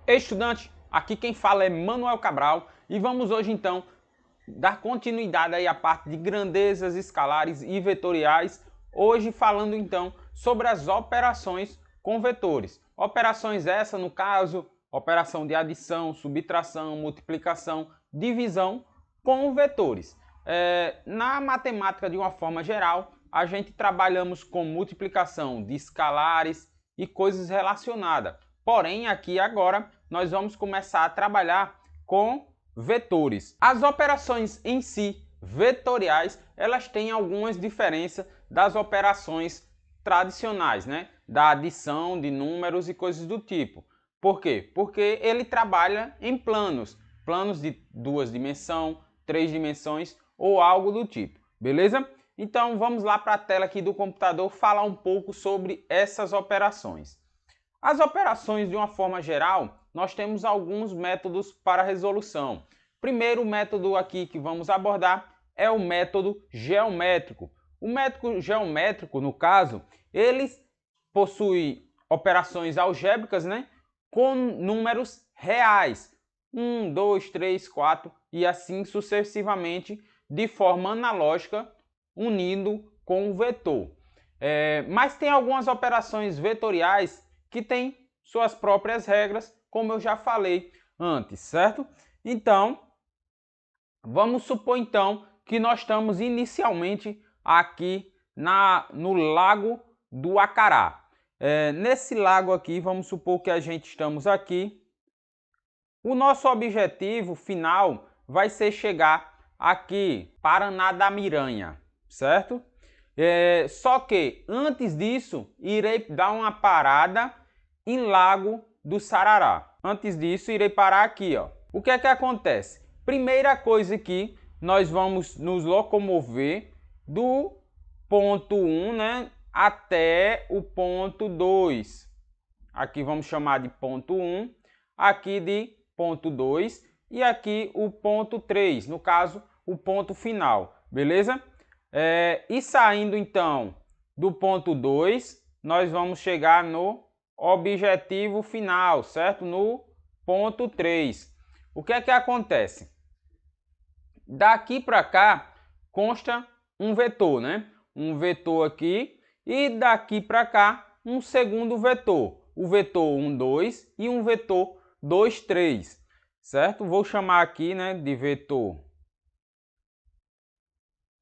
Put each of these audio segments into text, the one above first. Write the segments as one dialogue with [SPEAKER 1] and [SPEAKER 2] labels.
[SPEAKER 1] Estudante, aqui quem fala é Manuel Cabral e vamos hoje então dar continuidade aí à parte de grandezas escalares e vetoriais, hoje falando então sobre as operações com vetores. Operações essa, no caso, operação de adição, subtração, multiplicação, divisão com vetores. Na matemática, de uma forma geral, a gente trabalhamos com multiplicação de escalares e coisas relacionadas. Porém, aqui agora, nós vamos começar a trabalhar com vetores. As operações em si, vetoriais, elas têm algumas diferenças das operações tradicionais, né? Da adição de números e coisas do tipo. Por quê? Porque ele trabalha em planos. Planos de 2 dimensões, 3 dimensões ou algo do tipo. Beleza? Então vamos lá para a tela aqui do computador falar um pouco sobre essas operações. As operações, de uma forma geral, nós temos alguns métodos para resolução. Primeiro método aqui que vamos abordar é o método geométrico. O método geométrico, no caso, ele possui operações algébricas, né, com números reais. 1, 2, 3, 4 e assim sucessivamente, de forma analógica, unindo com o vetor. Mas tem algumas operações vetoriais que têm suas próprias regras, como eu já falei antes, certo? Então, vamos supor então que nós estamos inicialmente aqui no Lago do Acará. Nesse lago aqui, vamos supor que a gente estamos aqui. O nosso objetivo final vai ser chegar aqui, Paraná da Miranha, certo? Só que antes disso, irei dar uma parada em Lago do Sarará. Antes disso, irei parar aqui, ó. O que é que acontece? Primeira coisa que nós vamos nos locomover do ponto 1, né, até o ponto 2. Aqui vamos chamar de ponto 1, aqui de ponto 2 e aqui o ponto 3, no caso, o ponto final, beleza? E saindo então do ponto 2, nós vamos chegar no objetivo final, certo? No ponto 3. O que é que acontece? Daqui para cá consta um vetor, né? Um vetor aqui e daqui para cá um segundo vetor. O vetor 1, 2 e um vetor 2, 3, certo? Vou chamar aqui, né, de vetor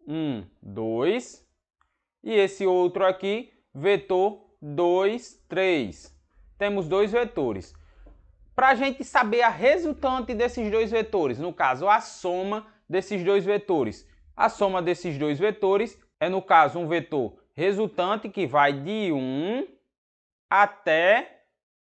[SPEAKER 1] 1, 2 e esse outro aqui, vetor 2, 3. Temos dois vetores. Para a gente saber a resultante desses dois vetores, no caso, a soma desses dois vetores. A soma desses dois vetores é, no caso, um vetor resultante que vai de 1 até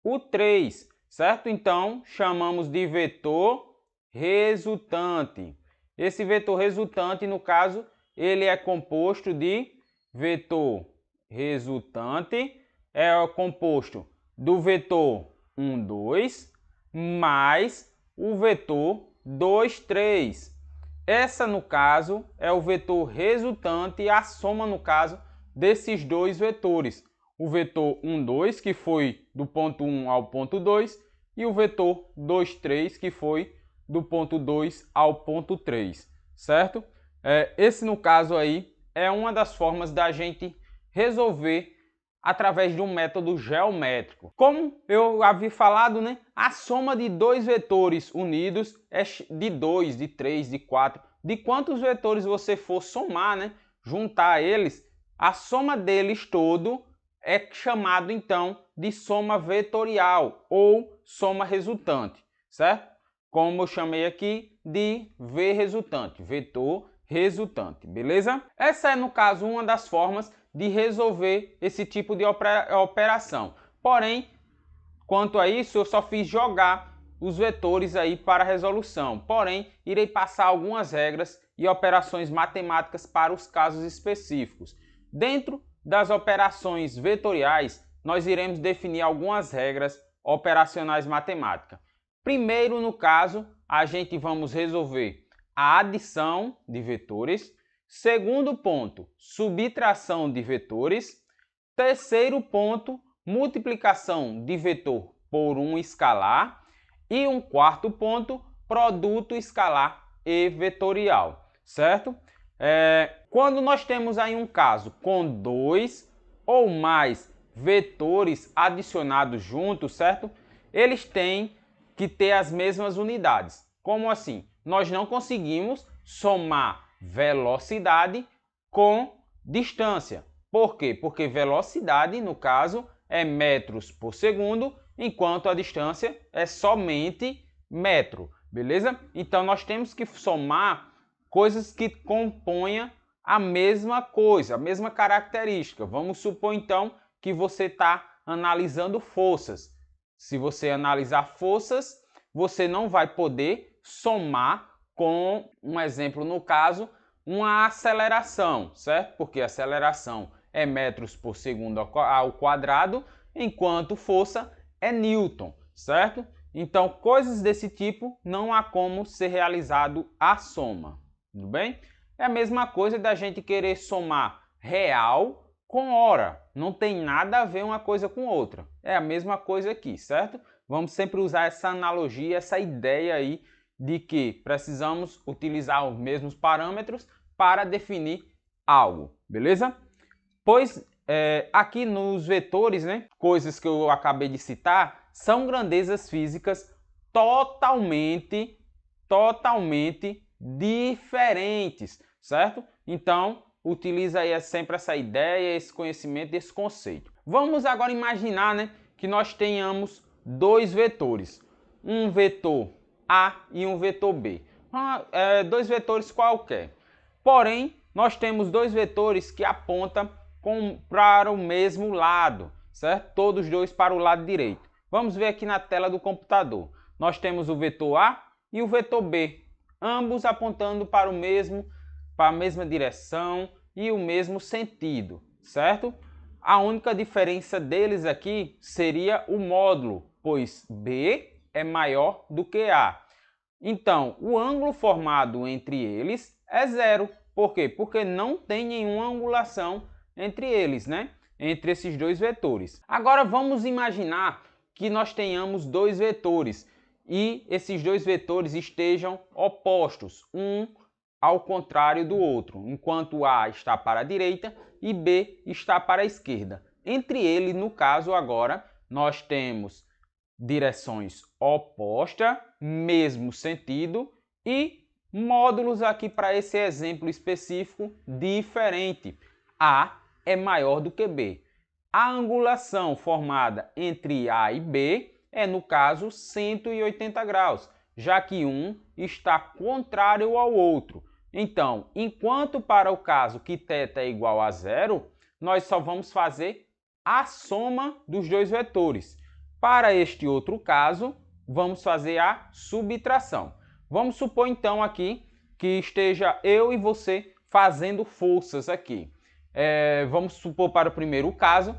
[SPEAKER 1] o 3, certo? Então, chamamos de vetor resultante. Esse vetor resultante, no caso, ele é composto de vetor resultante, é composto do vetor 1, 2, mais o vetor 2, 3. Essa, no caso, é o vetor resultante e a soma, no caso, desses dois vetores. O vetor 1, 2, que foi do ponto 1 ao ponto 2, e o vetor 2, 3, que foi do ponto 2 ao ponto 3, certo? Esse, no caso aí, é uma das formas da gente resolver através de um método geométrico. Como eu havia falado, né, a soma de dois vetores unidos é de 2, de 3, de 4. De quantos vetores você for somar, né, juntar eles, a soma deles todo é chamado então de soma vetorial ou soma resultante, certo? Como eu chamei aqui de V resultante, vetor resultante, beleza? Essa é, no caso, uma das formas de resolver esse tipo de operação. Porém, quanto a isso, eu só fiz jogar os vetores aí para a resolução. Porém, irei passar algumas regras e operações matemáticas para os casos específicos. Dentro das operações vetoriais, nós iremos definir algumas regras operacionais matemáticas. Primeiro, no caso, a gente vamos resolver a adição de vetores. Segundo ponto, subtração de vetores. Terceiro ponto, multiplicação de vetor por um escalar. E um quarto ponto, produto escalar e vetorial, certo? Quando nós temos aí um caso com dois ou mais vetores adicionados juntos, certo? Eles têm que ter as mesmas unidades. Como assim? Nós não conseguimos somar velocidade com distância. Por quê? Porque velocidade, no caso, é metros por segundo, enquanto a distância é somente metro, beleza? Então nós temos que somar coisas que componham a mesma coisa, a mesma característica. Vamos supor então que você está analisando forças. Se você analisar forças, você não vai poder somar com, um exemplo no caso, uma aceleração, certo? Porque aceleração é metros por segundo ao quadrado, enquanto força é newton, certo? Então, coisas desse tipo não há como ser realizado a soma, tudo bem? É a mesma coisa da gente querer somar real com hora. Não tem nada a ver uma coisa com outra. É a mesma coisa aqui, certo? Vamos sempre usar essa analogia, essa ideia aí de que precisamos utilizar os mesmos parâmetros para definir algo, beleza? Pois aqui nos vetores, né, coisas que eu acabei de citar, são grandezas físicas totalmente diferentes, certo? Então, utiliza aí sempre essa ideia, esse conhecimento, esse conceito. Vamos agora imaginar, né, que nós tenhamos dois vetores, um vetor A e um vetor B. Dois vetores qualquer. Porém, nós temos dois vetores que apontam para o mesmo lado, certo? Todos dois para o lado direito. Vamos ver aqui na tela do computador. Nós temos o vetor A e o vetor B, ambos apontando para a mesma direção e o mesmo sentido, certo? A única diferença deles aqui seria o módulo, pois B é maior do que A. Então, o ângulo formado entre eles é zero. Por quê? Porque não tem nenhuma angulação entre eles, né? Entre esses dois vetores. Agora vamos imaginar que nós tenhamos dois vetores e esses dois vetores estejam opostos, um ao contrário do outro, enquanto A está para a direita e B está para a esquerda. Entre eles, no caso agora, nós temos direções opostas, mesmo sentido, e módulos aqui para esse exemplo específico diferente. A é maior do que B. A angulação formada entre A e B é, no caso, 180 graus, já que um está contrário ao outro. Então, enquanto para o caso que θ é igual a zero, nós só vamos fazer a soma dos dois vetores. Para este outro caso, vamos fazer a subtração. Vamos supor então aqui que esteja eu e você fazendo forças aqui. Vamos supor para o primeiro caso,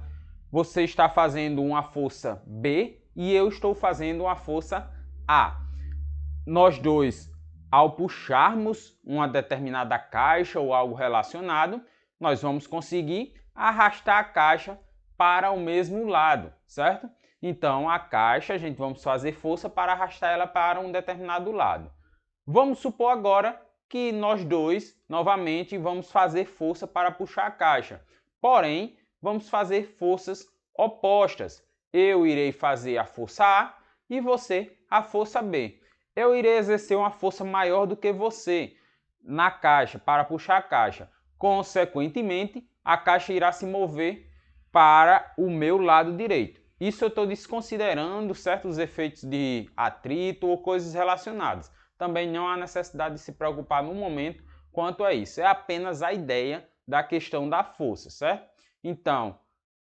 [SPEAKER 1] você está fazendo uma força B e eu estou fazendo uma força A. Nós dois, ao puxarmos uma determinada caixa ou algo relacionado, nós vamos conseguir arrastar a caixa para o mesmo lado, certo? Então, a caixa, a gente vamos fazer força para arrastar ela para um determinado lado. Vamos supor agora que nós dois, novamente, vamos fazer força para puxar a caixa. Porém, vamos fazer forças opostas. Eu irei fazer a força A e você a força B. Eu irei exercer uma força maior do que você na caixa, para puxar a caixa. Consequentemente, a caixa irá se mover para o meu lado direito. Isso eu estou desconsiderando certos efeitos de atrito ou coisas relacionadas. Também não há necessidade de se preocupar no momento quanto a isso. É apenas a ideia da questão da força, certo? Então,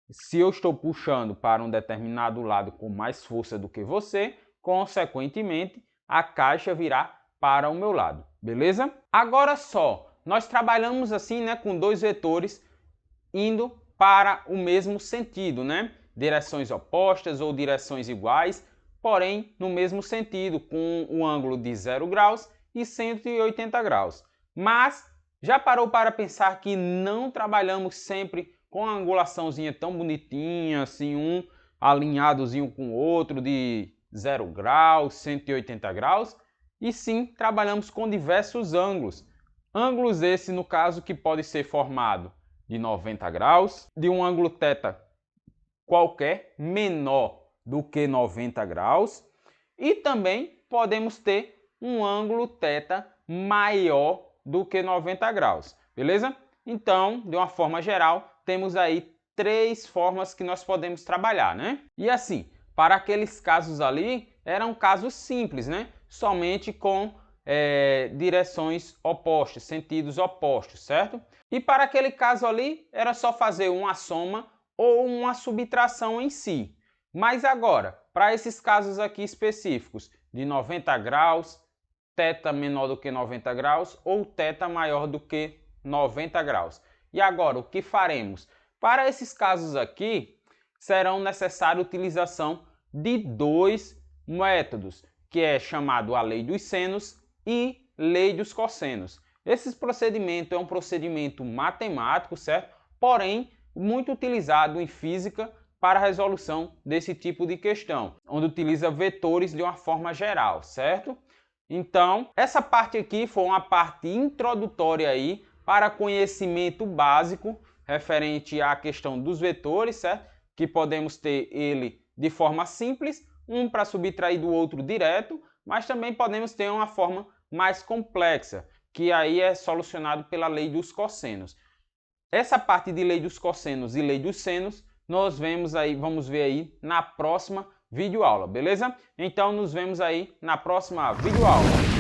[SPEAKER 1] se eu estou puxando para um determinado lado com mais força do que você, consequentemente, a caixa virá para o meu lado, beleza? Agora só, nós trabalhamos assim, né, com dois vetores indo para o mesmo sentido, né? Direções opostas ou direções iguais, porém no mesmo sentido, com um ângulo de 0 graus e 180 graus. Mas já parou para pensar que não trabalhamos sempre com a angulaçãozinha tão bonitinha, assim, um alinhadozinho com o outro, de 0 graus, 180 graus, e sim trabalhamos com diversos ângulos. Ângulos esse, no caso, que pode ser formado de 90 graus, de um ângulo θ qualquer menor do que 90 graus, e também podemos ter um ângulo θ maior do que 90 graus, beleza? Então, de uma forma geral, temos aí 3 formas que nós podemos trabalhar, né? E assim, para aqueles casos ali, eram casos simples, né? Somente com direções opostas, sentidos opostos, certo? E para aquele caso ali, era só fazer uma soma ou uma subtração em si. Mas agora, para esses casos aqui específicos, de 90 graus, θ menor do que 90 graus ou θ maior do que 90 graus. E agora, o que faremos? Para esses casos aqui, serão necessária a utilização de 2 métodos, que é chamado a lei dos senos e lei dos cossenos. Esse procedimento é um procedimento matemático, certo? Porém, muito utilizado em física para a resolução desse tipo de questão, onde utiliza vetores de uma forma geral, certo? Então, essa parte aqui foi uma parte introdutória aí para conhecimento básico referente à questão dos vetores, certo? Que podemos ter ele de forma simples, um para subtrair do outro direto, mas também podemos ter uma forma mais complexa, que aí é solucionado pela lei dos cossenos. Essa parte de lei dos cossenos e lei dos senos, nós vamos ver aí na próxima videoaula, beleza? Então nos vemos aí na próxima videoaula.